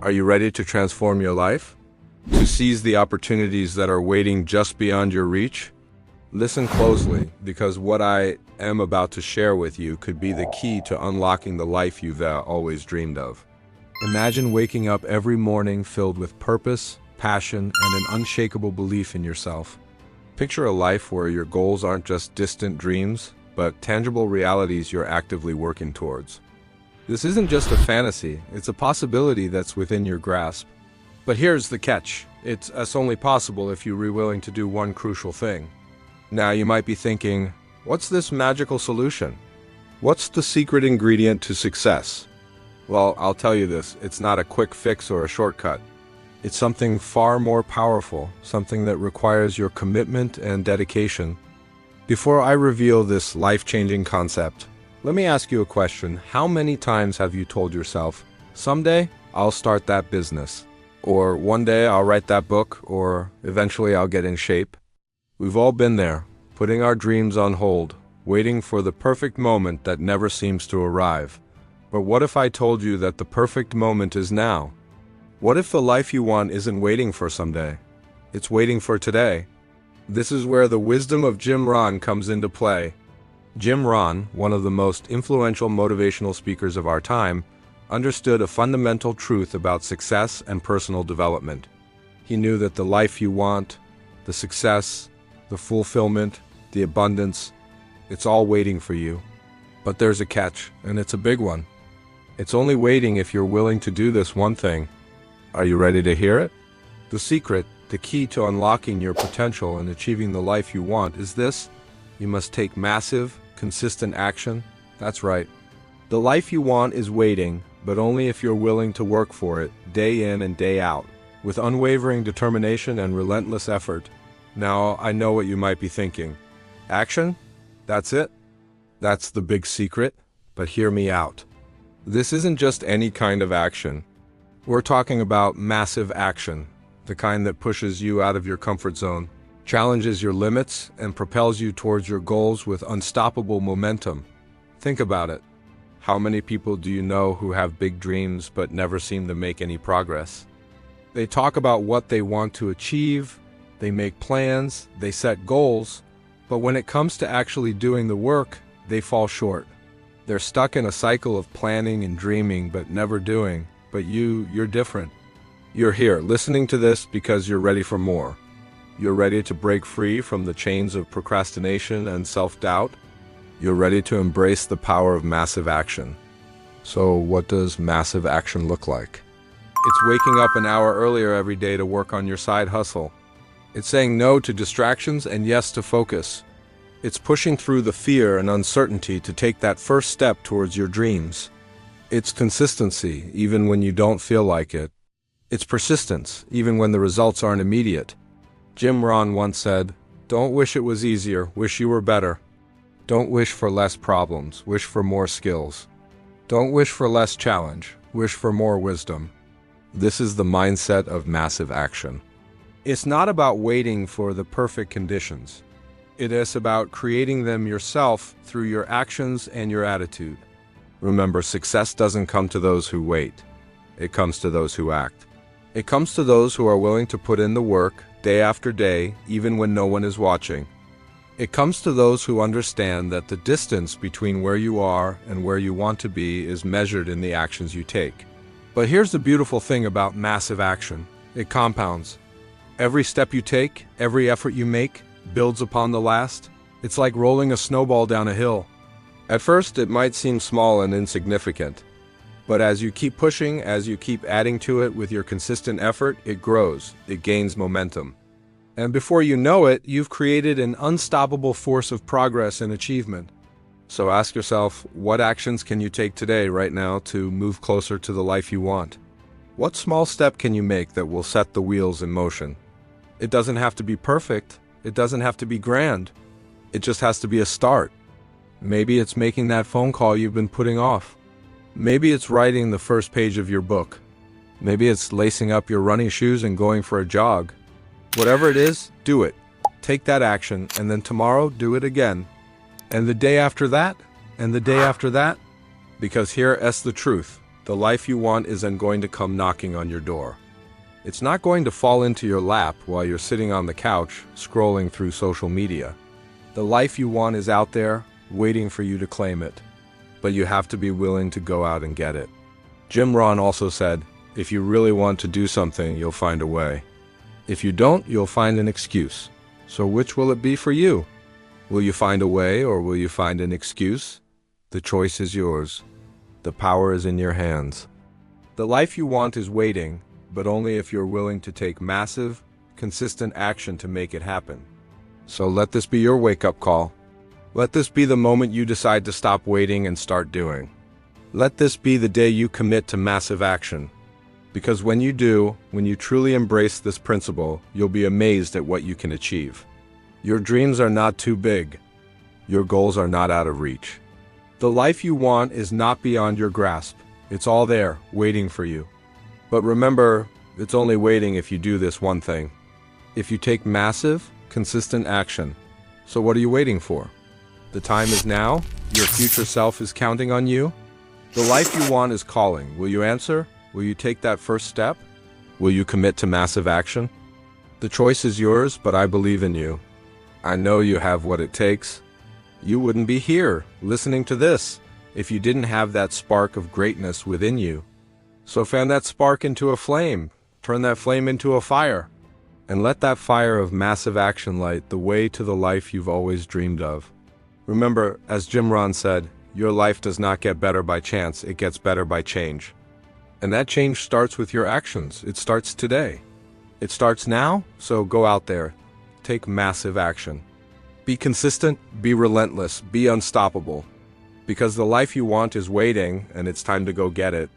Are you ready to transform your life? To seize the opportunities that are waiting just beyond your reach? Listen closely, because what I am about to share with you could be the key to unlocking the life you've always dreamed of. Imagine waking up every morning filled with purpose, passion, and an unshakable belief in yourself. Picture a life where your goals aren't just distant dreams, but tangible realities you're actively working towards. This isn't just a fantasy, it's a possibility that's within your grasp. But here's the catch. It's only possible if you're willing to do one crucial thing. Now you might be thinking, what's this magical solution? What's the secret ingredient to success? Well, I'll tell you this, it's not a quick fix or a shortcut. It's something far more powerful, something that requires your commitment and dedication. Before I reveal this life-changing concept, let me ask you a question. How many times have you told yourself, someday I'll start that business, or one day I'll write that book, or eventually I'll get in shape? We've all been there, putting our dreams on hold, waiting for the perfect moment that never seems to arrive. But what if I told you that the perfect moment is now? What if the life you want isn't waiting for someday? It's waiting for today. This is where the wisdom of Jim Rohn comes into play. Jim Rohn, one of the most influential motivational speakers of our time, understood a fundamental truth about success and personal development. He knew that the life you want, the success, the fulfillment, the abundance, it's all waiting for you. But there's a catch, and it's a big one. It's only waiting if you're willing to do this one thing. Are you ready to hear it? The secret, the key to unlocking your potential and achieving the life you want is this: you must take massive, consistent action. That's right. The life you want is waiting, but only if you're willing to work for it, day in and day out, with unwavering determination and relentless effort. Now, I know what you might be thinking. Action? That's it? That's the big secret? But hear me out. This isn't just any kind of action. We're talking about massive action, the kind that pushes you out of your comfort zone, challenges your limits, and propels you towards your goals with unstoppable momentum. Think about it. How many people do you know who have big dreams but never seem to make any progress? They talk about what they want to achieve, they make plans, they set goals, but when it comes to actually doing the work, they fall short. They're stuck in a cycle of planning and dreaming but never doing. But you're different. You're here listening to this because you're ready for more. You're ready to break free from the chains of procrastination and self-doubt. You're ready to embrace the power of massive action. So what does massive action look like? It's waking up an hour earlier every day to work on your side hustle. It's saying no to distractions and yes to focus. It's pushing through the fear and uncertainty to take that first step towards your dreams. It's consistency, even when you don't feel like it. It's persistence, even when the results aren't immediate. Jim Rohn once said, "Don't wish it was easier, wish you were better. Don't wish for less problems, wish for more skills. Don't wish for less challenge, wish for more wisdom." This is the mindset of massive action. It's not about waiting for the perfect conditions. It is about creating them yourself through your actions and your attitude. Remember, success doesn't come to those who wait. It comes to those who act. It comes to those who are willing to put in the work, day after day, even when no one is watching. It comes to those who understand that the distance between where you are and where you want to be is measured in the actions you take. But here's the beautiful thing about massive action. It compounds. Every step you take, every effort you make, builds upon the last. It's like rolling a snowball down a hill. At first, it might seem small and insignificant, but as you keep pushing, as you keep adding to it with your consistent effort, it grows, it gains momentum. And before you know it, you've created an unstoppable force of progress and achievement. So ask yourself, what actions can you take today, right now, to move closer to the life you want? What small step can you make that will set the wheels in motion? It doesn't have to be perfect, it doesn't have to be grand, it just has to be a start. Maybe it's making that phone call you've been putting off. Maybe it's writing the first page of your book. Maybe it's lacing up your running shoes and going for a jog. Whatever it is, do it. Take that action, and then tomorrow, do it again. And the day after that, and the day after that. Because here is the truth. The life you want isn't going to come knocking on your door. It's not going to fall into your lap while you're sitting on the couch, scrolling through social media. The life you want is out there, waiting for you to claim it. But you have to be willing to go out and get it. Rohn also said, if you really want to do something, you'll find a way. If you don't, you'll find an excuse. So which will it be for you? Will you find a way or will you find an excuse? The choice is yours. The power is in your hands. The life you want is waiting, but only if you're willing to take massive, consistent action to make it happen. So let this be your wake-up call. Let this be the moment you decide to stop waiting and start doing. Let this be the day you commit to massive action. Because when you do, when you truly embrace this principle, you'll be amazed at what you can achieve. Your dreams are not too big. Your goals are not out of reach. The life you want is not beyond your grasp. It's all there, waiting for you. But remember, it's only waiting if you do this one thing. If you take massive, consistent action. So what are you waiting for? The time is now. Your future self is counting on you. The life you want is calling. Will you answer? Will you take that first step? Will you commit to massive action? The choice is yours, but I believe in you. I know you have what it takes. You wouldn't be here, listening to this, if you didn't have that spark of greatness within you. So fan that spark into a flame, turn that flame into a fire, and let that fire of massive action light the way to the life you've always dreamed of. Remember, as Rohn said, your life does not get better by chance, it gets better by change. And that change starts with your actions. It starts today. It starts now, so go out there. Take massive action. Be consistent, be relentless, be unstoppable. Because the life you want is waiting, and it's time to go get it.